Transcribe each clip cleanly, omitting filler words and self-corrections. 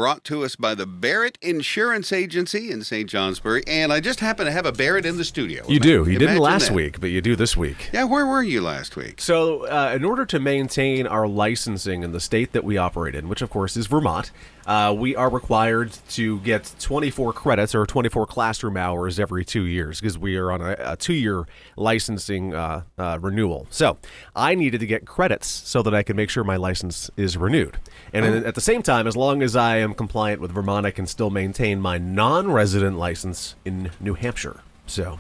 brought to us by the Barrett Insurance Agency in St. Johnsbury. And I just happen to have a Barrett in the studio. You do. You didn't last that. week, but you do this week. Yeah, where were you last week? So in order to maintain our licensing in the state that we operate in, which of course is Vermont, we are required to get 24 credits or 24 classroom hours every 2 years because we are on a 2-year licensing renewal. So I needed to get credits so that I can make sure my license is renewed. And at the same time, as long as I am compliant with Vermont, I can still maintain my non-resident license in New Hampshire. So...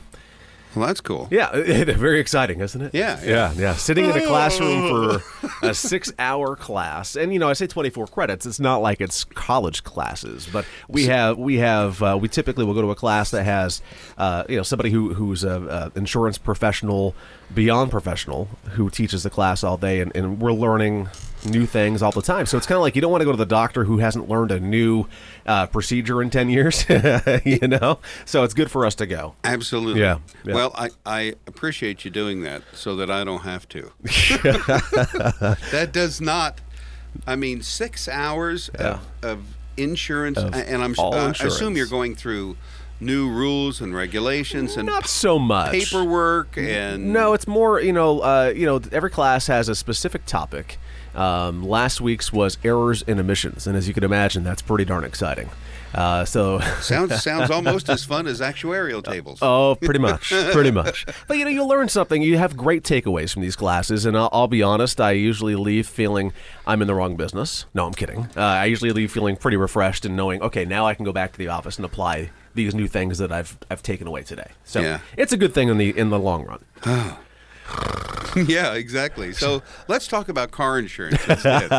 Well, that's cool. Yeah, very exciting, isn't it? Yeah. Sitting in a classroom for a 6-hour class, and I say 24 credits. It's not like it's college classes, but we typically will go to a class that has, somebody who's a insurance professional, beyond professional, who teaches the class all day, and we're learning new things all the time. So it's kind of like you don't want to go to the doctor who hasn't learned a new procedure in 10 years, So it's good for us to go. Absolutely. Yeah. Well, I appreciate you doing that so that I don't have to. That does not, 6 hours of insurance, and I assume you're going through new rules and regulations and not so much paperwork and no, it's more every class has a specific topic. Last week's was errors and omissions, and as you can imagine, that's pretty darn exciting. So sounds almost as fun as actuarial tables. Oh, pretty much. But you learn something. You have great takeaways from these classes, and I'll be honest. I usually leave feeling I'm in the wrong business. No, I'm kidding. I usually leave feeling pretty refreshed and knowing, okay, now I can go back to the office and apply these new things that I've taken away today. So It's a good thing in the long run. Yeah, exactly. So let's talk about car insurance instead.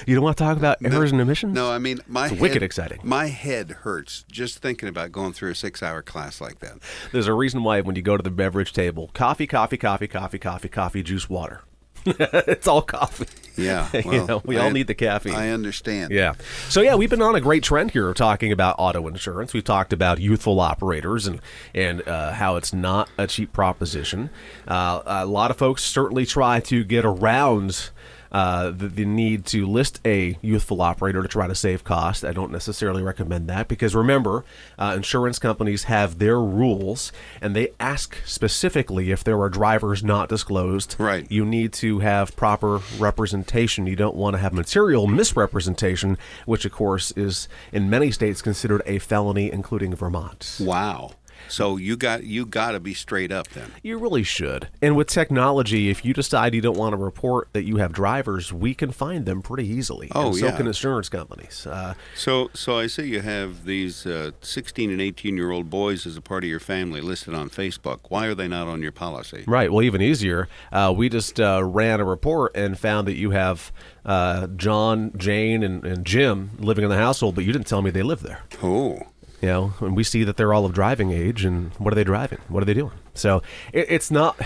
You don't want to talk about errors and omissions? No, it's wicked exciting. My head hurts just thinking about going through a 6-hour class like that. There's a reason why when you go to the beverage table, coffee, juice, water. It's all coffee. Yeah. Well, we all need the caffeine. I understand. Yeah. So, we've been on a great trend here talking about auto insurance. We've talked about youthful operators and how it's not a cheap proposition. A lot of folks certainly try to get around the need to list a youthful operator to try to save costs. I don't necessarily recommend that because remember, insurance companies have their rules and they ask specifically if there are drivers not disclosed. Right. You need to have proper representation. You don't want to have material misrepresentation, which of course is in many states considered a felony, including Vermont. Wow. So you got to be straight up then. You really should. And with technology, if you decide you don't want to report that you have drivers, we can find them pretty easily. Oh, and so can insurance companies. So I see you have these 16 and 18-year-old boys as a part of your family listed on Facebook. Why are they not on your policy? Right. Well, even easier. We just ran a report and found that you have John, Jane, and Jim living in the household, but you didn't tell me they live there. Oh. And we see that they're all of driving age, and what are they driving? What are they doing? So it's not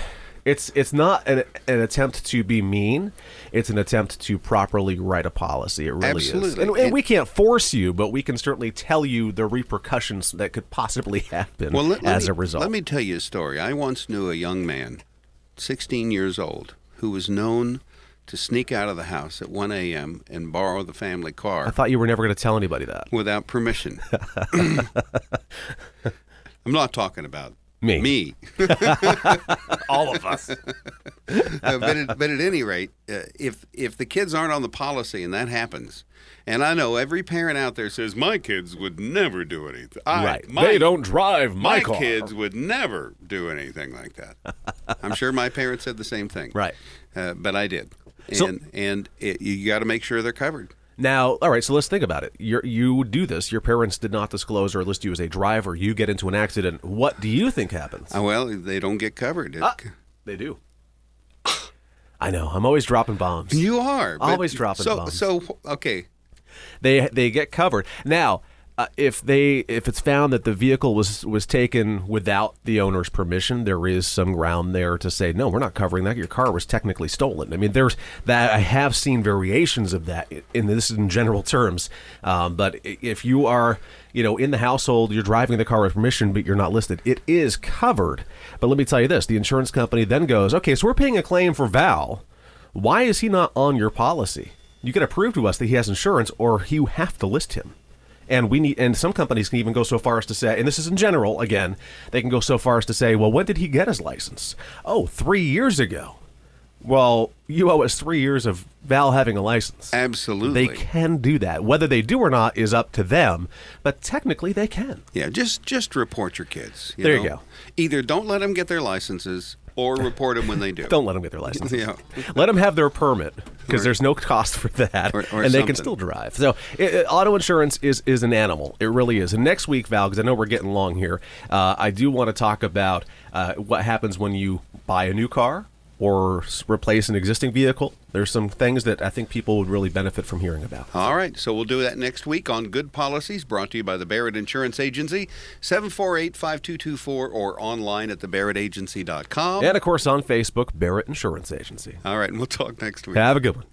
an attempt to be mean. It's an attempt to properly write a policy. It really Absolutely. is. And we can't force you, but we can certainly tell you the repercussions that could possibly happen as a result. Let me tell you a story. I once knew a young man, 16 years old, who was known to sneak out of the house at 1 a.m. and borrow the family car. I thought you were never going to tell anybody that. Without permission. I'm not talking about me. All of us. But at any rate, if the kids aren't on the policy and that happens, and I know every parent out there says, my kids would never do anything. Right. They don't drive my car. My kids would never do anything like that. I'm sure my parents said the same thing. Right. But I did. And you got to make sure they're covered. Now, all right, so let's think about it. You do this. Your parents did not disclose or list you as a driver. You get into an accident. What do you think happens? Well, they don't get covered. They do. I know. I'm always dropping bombs. You are. Always dropping bombs. So, okay. They get covered. Now, if it's found that the vehicle was taken without the owner's permission, there is some ground there to say, no, we're not covering that. Your car was technically stolen. I mean, there's that. I have seen variations of that in general terms. But if you are, in the household, you're driving the car with permission, but you're not listed, it is covered. But let me tell you this, the insurance company then goes, okay, so we're paying a claim for Val. Why is he not on your policy? You got to prove to us that he has insurance, or you have to list him. And some companies can even go so far as to say, and this is in general, again, they can go so far as to say, well, when did he get his license? Oh, 3 years ago. Well, you owe us 3 years of Val having a license. Absolutely. They can do that. Whether they do or not is up to them, but technically they can. Yeah, just report your kids. There you go. Either don't let them get their licenses or report them when they do. Don't let them get their license. Yeah. Let them have their permit, because Right. there's no cost for that, Or and they something. can still drive. So auto insurance is an animal. It really is. And next week, Val, because I know we're getting long here, I do want to talk about what happens when you buy a new car or replace an existing vehicle. There's some things that I think people would really benefit from hearing about. All right, so we'll do that next week on Good Policies, brought to you by the Barrett Insurance Agency, 748-5224, or online at thebarrettagency.com. And, of course, on Facebook, Barrett Insurance Agency. All right, and we'll talk next week. Have a good one.